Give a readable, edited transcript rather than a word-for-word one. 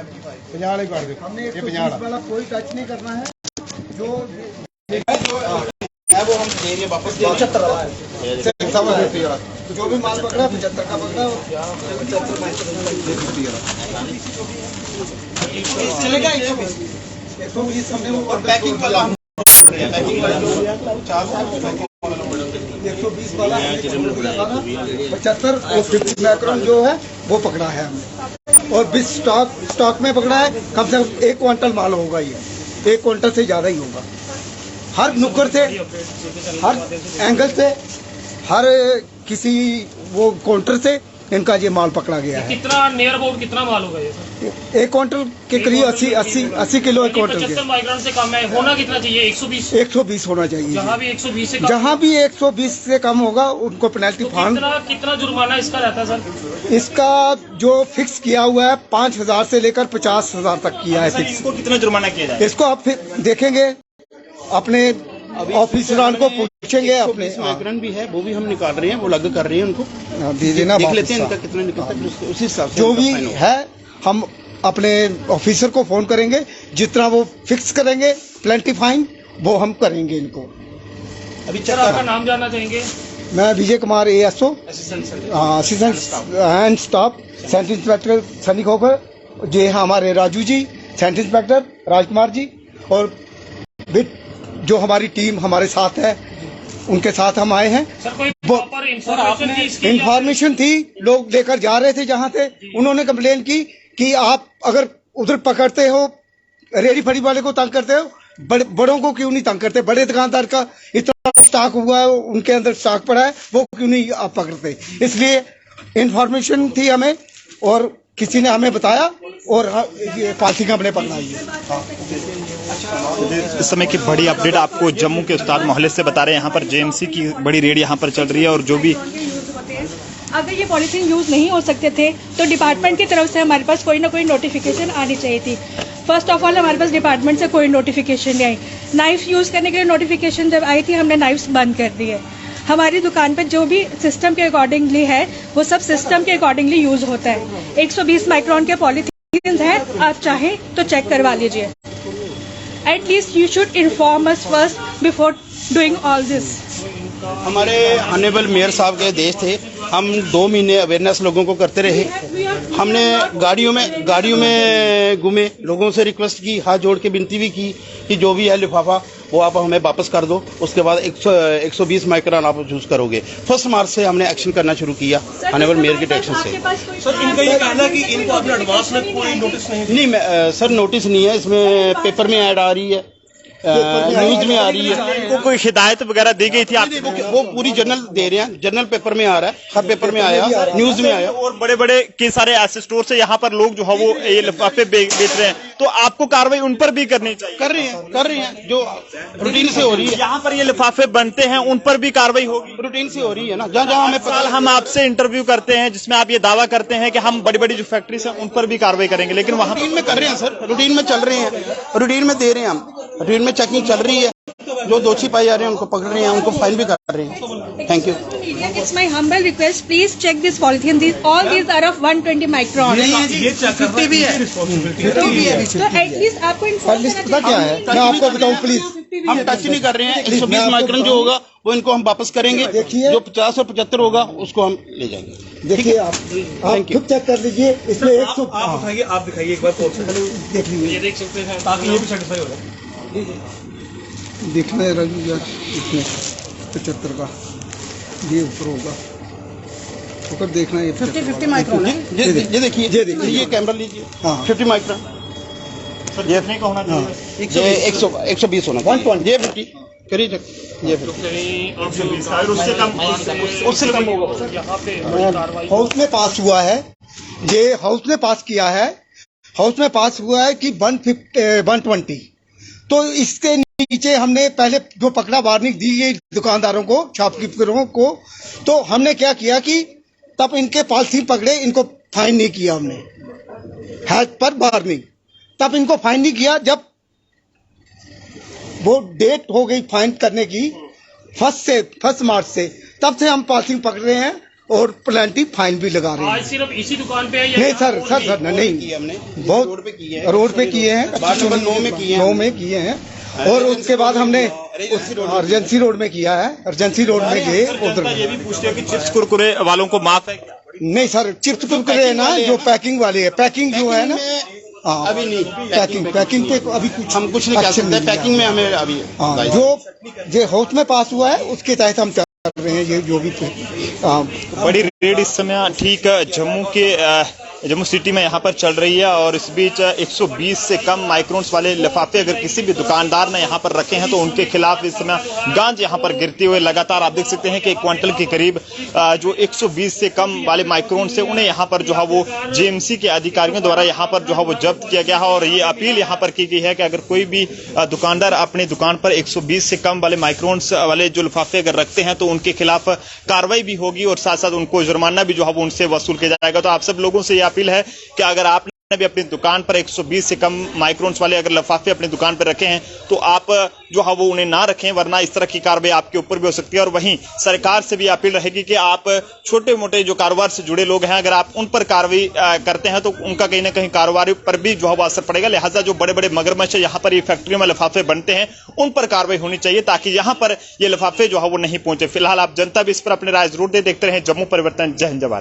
हमने 120 वाला कोई टच नहीं करना है। जो है वो हम दे रहे वापस 75 वाला है। जो भी माल पकड़ा 75 का पकड़ा चलेगा 120 हमने वो पैकिंग वाला 120 वाला 75 और 50 माइक्रोन जो है वो पकड़ा है हमने। और 20 स्टॉक में पकड़ा है। कम से कम 1 क्विंटल माल होगा। ये 1 क्विंटल से ज्यादा ही होगा। हर नुक्कड़ से, हर एंगल से, हर किसी वो काउंटर से इनका ये माल पकड़ा गया है। कितना नियर अबाउट कितना माल होगा ये? 1 क्विंटल के करीब 80 किलो 1 क्विंटल के। 75 माइक्रोन से कम है। होना कितना चाहिए? 120 होना चाहिए। जहाँ भी 120 से कम, जहाँ भी 120 से कम होगा उनको पेनल्टी फाइन। कितना जुर्माना इसका रहता है सर? इसका जो फिक्स किया हुआ है 5,000 से लेकर 50,000 तक किया है फिक्स। इसको कितना जुर्माना किया जाए? इसको आप देखेंगे, अपने ऑफिसरान को पूछेंगे। अपने माइक्रोन भी है वो भी हम निकाल रहे हैं, वो लागू कर रहे हैं उनको देना। देख लेते हैं इनका कितना निकलता है, उसी हिसाब से जो भी है हम अपने ऑफिसर को फोन करेंगे। जितना वो फिक्स करेंगे पेनल्टी फाइन वो हम करेंगे इनको। अभी सर आपका नाम जानना चाहेंगे? मैं Vijay Kumar ASO assistant and staff, centre inspector Sunny Khokhar ji, हमारे राजू जी सेंटर इंस्पेक्टर, राजकुमार जी और जो हमारी टीम हमारे साथ है उनके साथ हम आए हैं। सर कोई प्रॉपर इंफॉर्मेशन थी, लोग लेकर जा रहे थे जहाँ थे। उन्होंने कंप्लेन की कि आप अगर उधर पकड़ते हो, रेडी फड़ी वाले को तंग करते हो, बड़ों को क्यों नहीं तंग करते? बड़े दुकानदार का इतना स्टॉक हुआ है, उनके अंदर स्टॉक पड़ा है, वो क्यों नहीं आप पकड़ते? इसलिए इंफॉर्मेशन थी हमें और किसी ने हमें बताया और ये पार्टी का हमने पकड़ाई है। इस समय की बड़ी अपडेट आपको जम्मू के उस्ताद मोहल्ले से बता रहे हैं। यहाँ पर JMC की बड़ी रेड यहाँ पर चल रही है और जो भी अगर ये पॉलीथीन यूज नहीं हो सकते थे तो डिपार्टमेंट की तरफ से हमारे पास कोई ना कोई नोटिफिकेशन आनी चाहिए थी। फर्स्ट ऑफ ऑल हमारे पास डिपार्टमेंट से कोई नोटिफिकेशन नहीं आई। नाइफ यूज करने के लिए नोटिफिकेशन जब आई थी हमने नाइफ्स बंद कर दिए। हमारी दुकान पर जो भी सिस्टम के अकॉर्डिंगली है वो सब सिस्टम के अकॉर्डिंगली यूज होता है। 120 माइक्रोन के पॉलीथीन है, आप चाहें तो चेक करवा लीजिए। At least you should inform us first before doing all this. हमारे ऑनरेबल मेयर साहब के देश थे, हम 2 महीने अवेयरनेस लोगों को करते रहे। हमने गाड़ियों में घूमे, लोगों से रिक्वेस्ट की, हाथ जोड़ के विनती भी की कि जो भी है लिफाफा वो आप हमें वापस कर दो। उसके बाद 120 माइक्रोन आप यूज करोगे। 1 मार्च से हमने एक्शन करना शुरू किया ऑनरेबल मेयर के डायरेक्शन से। सर इनका ये कहना है कि इनको अपने एडवांस में कोई नोटिस नहीं सर नोटिस नहीं है, इसमें पेपर में ऐड आ रही है, न्यूज में आ रही है। इनको कोई हिदायत वगैरह दी गई थी? आप वो पूरी जर्नल दे रहे हैं, जर्नल पेपर में आ रहा है, हर पेपर में आया, न्यूज में आया। और बड़े बड़े कई सारे ऐसे स्टोर से यहाँ पर लोग जो है वो ये लिफाफे बेच रहे हैं, तो आपको कार्रवाई उन पर भी करनी चाहिए। कर रहे हैं जो रूटीन से हो रही है। यहाँ पर ये लिफाफे बनते हैं उन पर भी कार्रवाई होगी, रूटीन से हो रही है ना। जहाँ हमें पता, हम आपसे इंटरव्यू करते हैं जिसमें आप ये दावा करते हैं कि हम बड़ी बड़ी जो फैक्ट्रीज हैं उन पर भी कार्रवाई करेंगे, लेकिन वहाँ रूटीन में कर रहे हैं सर, रूटीन में चल रहे हैं, रूटीन में दे रहे हैं, हम रूटीन में चेकिंग चल रही है। जो दोषी पाए जा रहे हैं उनको पकड़ रहे हैं, उनको फाइन भी कर रहे हैं। Thank you. It's my humble request, please check this polythene. All these are of 120 micron. ये 50 भी है। तो एटलीस्ट आपको पता क्या है, मैं आपको बताऊं प्लीज। हम टच नहीं कर रहे हैं। 120 माइक्रोन जो होगा वो इनको हम वापस करेंगे। देखिए, जो 50 और 75 होगा उसको हम ले जाएंगे। देखिए आप खुद चेक कर लीजिए। इसमें 100 आप दिखाइए एक बार देख लीजिए, ये देख सकते हैं ताकि ये भी सेटिस्फाई हो जाए। देखना है इसमें 75 का ये ऊपर होगा, ऊपर देखना है। 50 माइक्रोन है। ये देखिए, ये कैमरा लीजिए। हाँ 50 माइक्रोन सर, ये नहीं होना चाहिए। 120 होना चाहिए। 120 ये 50 करिए चेक। ये उससे कम होगा। हाउस में पास हुआ है, ये हाउस ने पास किया है। हाउस में पास हुआ है कि 120। तो इसके नीचे हमने पहले जो पकड़ा वार्निंग दी है दुकानदारों को, शॉपकीपरों को, तो हमने क्या किया कि तब इनके पॉलिथीन पकड़े, इनको फाइन नहीं किया हमने, हैज पर वार्निंग। तब इनको फाइन नहीं किया, जब वो डेट हो गई फाइन करने की 1 मार्च से, तब से हम पॉलिथीन पकड़ रहे हैं और प्लांटी फाइन भी लगा रहे आज हैं। सिर्फ इसी दुकान पे है या नहीं यहाँ सर और सर भी? सर नहीं किए हमने बहुत रोड पे किए हैं, रोड पे किए हैं, वार्ड नंबर 9 में किए हैं। 9 में किए हैं। और उसके बाद हमने अर्जेंसी रोड में किया है। अर्जेंसी रोड में गए उधर। ये भी पूछते हैं कि चिप्स कुरकुरे वालों को माफ है क्या? नहीं सर चिप्स कुरकुरे है ना, जो पैकिंग वाले है, पैकिंग जो है ना, हाँ अभी नहीं पैकिंग पे अभी कुछ हम कुछ नहीं कह action सकते, नहीं लिया। पैकिंग में हमें अभी हाँ, जो हाउस में पास हुआ है उसके तहत हम कर रहे हैं ये जो भी बड़ी रेड इस समय ठीक जम्मू सिटी में यहाँ पर चल रही है और इस बीच 120 से कम माइक्रोन्स वाले लिफाफे अगर किसी भी दुकानदार ने यहाँ पर रखे हैं तो उनके खिलाफ इस समय गांज यहाँ पर गिरते हुए लगातार आप देख सकते हैं कि 1 क्विंटल के करीब जो 120 से कम वाले माइक्रोन्स है उन्हें यहाँ पर जो है वो जेएमसी के अधिकारियों द्वारा यहाँ पर जो है वो जब्त किया गया है। और ये अपील यहाँ पर की गई है कि अगर कोई भी दुकानदार अपनी दुकान पर 120 से कम वाले माइक्रोन्स वाले जो लिफाफे अगर रखते हैं तो उनके खिलाफ कार्रवाई भी होगी और साथ साथ उनको जुर्माना भी जो है वो उनसे वसूल किया जाएगा। तो आप सब लोगों से अपील है कि अगर आपने भी अपनी दुकान पर 120 से कम माइक्रोन्स वाले अगर लिफाफे अपनी दुकान पर रखे हैं तो आप जो है वो उन्हें ना रखें, वरना इस तरह की कार्रवाई आपके ऊपर भी हो सकती है। और वहीं सरकार से भी अपील रहेगी कि आप छोटे मोटे जो कारोबार से जुड़े लोग हैं अगर आप उन पर कार्रवाई करते हैं तो उनका कहीं ना कहीं कारोबार पर भी जो है वो असर पड़ेगा। लिहाजा जो बड़े बड़े मगरमच्छ यहाँ पर ये फैक्ट्रियों में लिफाफे बनते हैं उन पर कार्रवाई होनी चाहिए ताकि यहाँ पर ये लिफाफे जो है वो नहीं पहुंचे। फिलहाल आप जनता भी इस पर अपनी राय जरूर दे। देखते रहे जम्मू परिवर्तन। जय हिंद जवान।